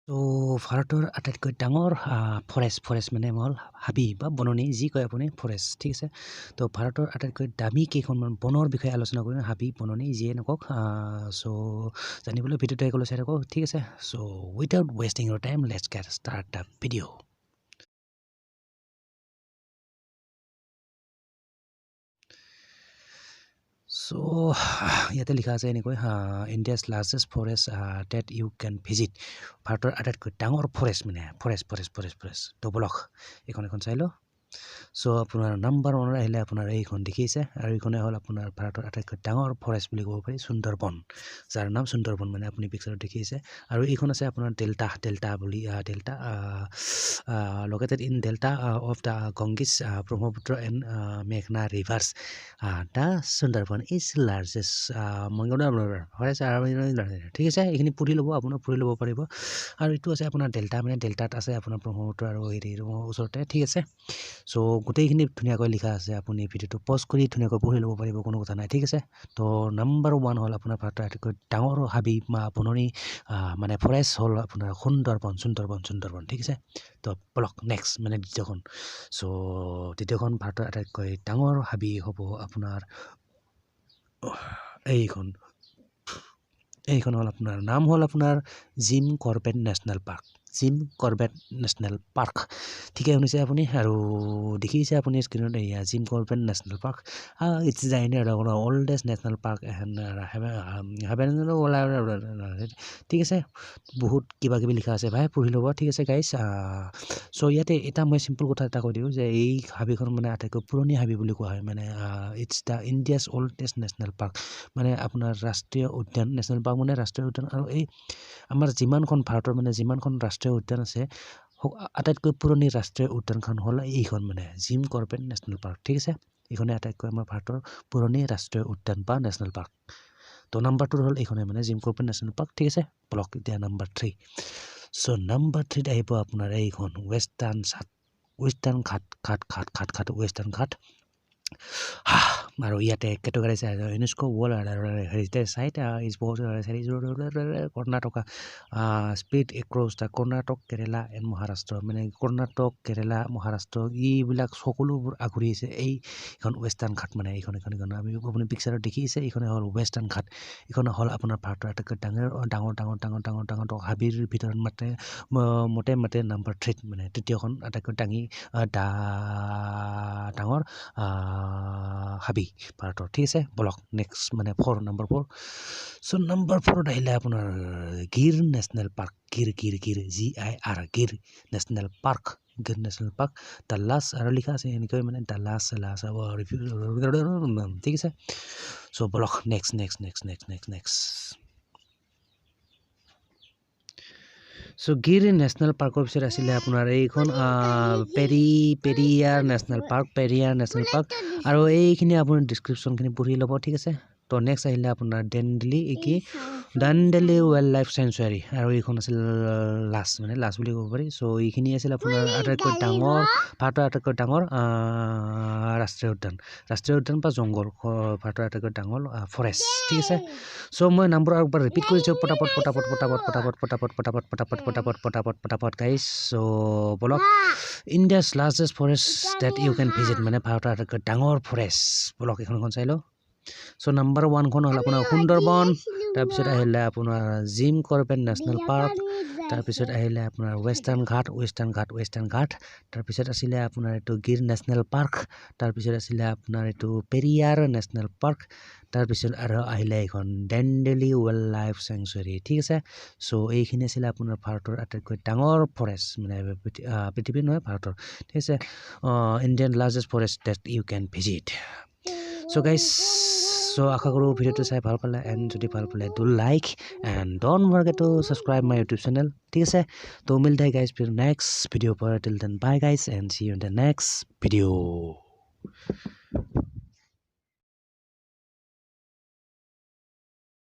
তো ভাৰতৰ আটাইতকৈ ডাঙৰ ফৰেষ্ট মানে হ'ল হাবি বা বননি যি কয় আপুনি ফৰেষ্ট ঠিক আছে তো ভাৰতৰ আটাইতকৈ দামী কেইখনমান বনৰ বিষয়ে আলোচনা কৰিম হাবি বননি যিয়ে নকওক চ' জানিবলৈ ভিডিঅ'টো একলৈ চাই থাকক ঠিক আছে so' without wasting your time let's get start the video' so' ইয়াতে লিখা আছে এনেকৈ India's largest forest that you can visit ভাৰতৰ আটাইতকৈ ডাঙৰ ফৰেষ্ট মানে ফৰেষ্ট তো বলক এখন চাই লওঁ চ' আপোনাৰ নাম্বাৰ ওৱানত আহিলে আপোনাৰ এইখন দেখিছে আৰু এইখনে হ'ল আপোনাৰ ভাৰতৰ আটাইতকৈ ডাঙৰ ফৰেষ্ট বুলি ক'ব পাৰি সুন্দৰবন যাৰ নাম সুন্দৰবন মানে আপুনি পিকচাৰত দেখিছে আৰু এইখন আছে আপোনাৰ ডেল্টা বুলি delta located in delta of the Ganges Brahmaputra and মেঘনা rivers the Sundarban is largest forest ঠিক আছে এইখিনি পঢ়ি ল'ব আপোনাৰ পঢ়ি ল'ব পাৰিব আৰু এইটো আছে আপোনাৰ ডেল্টা মানে ডেল্টাত আছে আপোনাৰ ব্ৰহ্মপুত্ৰ আৰু হেৰিৰ ওচৰতে ঠিক আছে চ' গোটেইখিনি ধুনীয়াকৈ লিখা আছে আপুনি ভিডিঅ'টো পজ কৰি ধুনীয়াকৈ পঢ়ি ল'ব পাৰিব কোনো কথা নাই ঠিক আছে তো নাম্বাৰ ওৱান হ'ল আপোনাৰ ভাৰতৰ আটাইতকৈ ডাঙৰ হাবি বননি মানে ফৰেষ্ট হ'ল আপোনাৰ সুন্দৰবন ঠিক আছে তো বলক নেক্সট মানে দ্বিতীয়খন চ' দ্বিতীয়খন ভাৰতৰ আটাইতকৈ ডাঙৰ হাবি হ'ব আপোনাৰ এইখন হ'ল আপোনাৰ নাম হ'ল আপোনাৰ জিম কৰ্বেট নেশ্যনেল পাৰ্ক ঠিকে শুনিছে আপুনি আৰু দেখিছে আপুনি স্ক্ৰীণত এয়া Jim Corbett National Park it's the ইণ্ডিয়াৰ অল্ডেষ্ট নেশ্যনেল পাৰ্ক ঠিক আছে বহুত কিবা কিবি লিখা আছে ভাই পঢ়ি ল'ব ঠিক আছে গাইজ চ' ইয়াতে এটা মই চিম্পল কথা এটা কৈ দিওঁ যে এই হাবিখন মানে আটাইতকৈ পুৰণি হাবি বুলি কোৱা হয় মানে it's the India's oldest national park মানে আপোনাৰ ৰাষ্ট্ৰীয় উদ্যান নেশ্যনেল পাৰ্ক মানে ৰাষ্ট্ৰীয় উদ্যান আৰু এই আমাৰ যিমানখন ভাৰতৰ মানে যিমানখন ৰাষ্ট্ৰীয় উদ্যান আছে আটাইতকৈ পুৰণি ৰাষ্ট্ৰীয় উদ্যানখন হ'ল এইখন মানে জিম কৰ্বেট নেশ্যনেল পাৰ্ক ঠিক আছে এইখনে আটাইতকৈ আমাৰ ভাৰতৰ পুৰণি ৰাষ্ট্ৰীয় উদ্যান বা নেশ্যনেল পাৰ্ক তো নাম্বাৰ 2 হ'ল এইখনে মানে জিম কৰ্বেট নেশ্যনেল পাৰ্ক ঠিক আছে ব্লক এতিয়া নাম্বাৰ 3 চ' নাম্বাৰ 3 আহিব আপোনাৰ এইখন ৱেষ্টাৰ্ণ ঘাট আৰু ইয়াতে categorize UNESCO world heritage site Karnataka split across the Karnataka Kerala and Maharashtra মানে কৰ্ণাটক কেৰেলা মহাৰাষ্ট্ৰ এইবিলাক সকলোবোৰ আগুৰি আছে এইখন ৱেষ্টাৰ্ণ ঘাট মানে এইখন আমি আপুনি পিকচাৰত দেখিছে এইখনে হ'ল ৱেষ্টাৰ্ণ ঘাট এইখন হ'ল আপোনাৰ ভাৰতৰ আটাইতকৈ ডাঙৰ হাবিৰ ভিতৰত মতে নাম্বাৰ 3 মানে তৃতীয়খন আটাইতকৈ ডাঙৰ হাবি ভাৰতৰ ঠিক আছে বলক নেক্সট মানে নাম্বাৰ 4 চ' নাম্বাৰ 4ত আহিলে আপোনাৰ Gir national park Gir GIR Gir national park the last আৰু লিখা আছে এনেকৈ মানে দ্য লাষ্ট ঠিক আছে চ' বলক নেক্সট চ' গিৰ নেশ্যনেল পাৰ্কৰ পিছত আছিলে আপোনাৰ এইখন পেৰিয়াৰ নেশ্যনেল পাৰ্ক আৰু এইখিনি আপুনি ডিছক্ৰিপশ্যনখিনি পঢ়ি ল'ব ঠিক আছে তো নেক্সট আহিলে আপোনাৰ দাণ্ডেলি ৱাইল্ড লাইফ চেঞ্চুৱাৰী আৰু এইখন আছিল লাষ্ট বুলি ক'ব পাৰি চ' এইখিনি আছিল আপোনাৰ ভাৰতৰ আটাইতকৈ ডাঙৰ ৰাষ্ট্ৰীয় উদ্যান বা জংঘল ভাৰতৰ আটাইতকৈ ডাঙৰ ফৰেষ্ট ঠিক আছে চ' মই নাম্বাৰ একবাৰ ৰিপিট কৰিছোঁ পটাপট গাইজ চ' বলক India's largest forest that you can visit মানে ভাৰতৰ আটাইতকৈ ডাঙৰ ফৰেষ্ট বলক এখন চাই লওঁ চ' নাম্বাৰ 1খন হ'ল আপোনাৰ সুন্দৰবন তাৰপিছত আহিলে আপোনাৰ জিম কৰ্বেট নেশ্যনেল পাৰ্ক তাৰপিছত আহিলে আপোনাৰ ৱেষ্টাৰ্ণ ঘাট তাৰপিছত আছিলে আপোনাৰ এইটো গিৰ নেশ্যনেল পাৰ্ক তাৰপিছত আছিলে আপোনাৰ এইটো পেৰিয়াৰ নেশ্যনেল পাৰ্ক তাৰপিছত আৰু আহিলে এইখন দাণ্ডেলি ৱাইল্ড লাইফ চেঞ্চুৱাৰী ঠিক আছে চ' এইখিনি আছিলে আপোনাৰ ভাৰতৰ আটাইতকৈ ডাঙৰ ফৰেষ্ট মানে পৃথিৱীৰ নহয় ভাৰতৰ ঠিক আছে Indian largest forest that you can visit so' guys আশা কৰোঁ ভিডিঅ'টো চাই ভাল পালে এণ্ড যদি ভাল পালে do like and don't forget to subscribe my YouTube channel ঠিক আছে তো মিলতে हैं गाइस फिर नेक्स्ट वीडियो पर till then bye guys and see you in the next video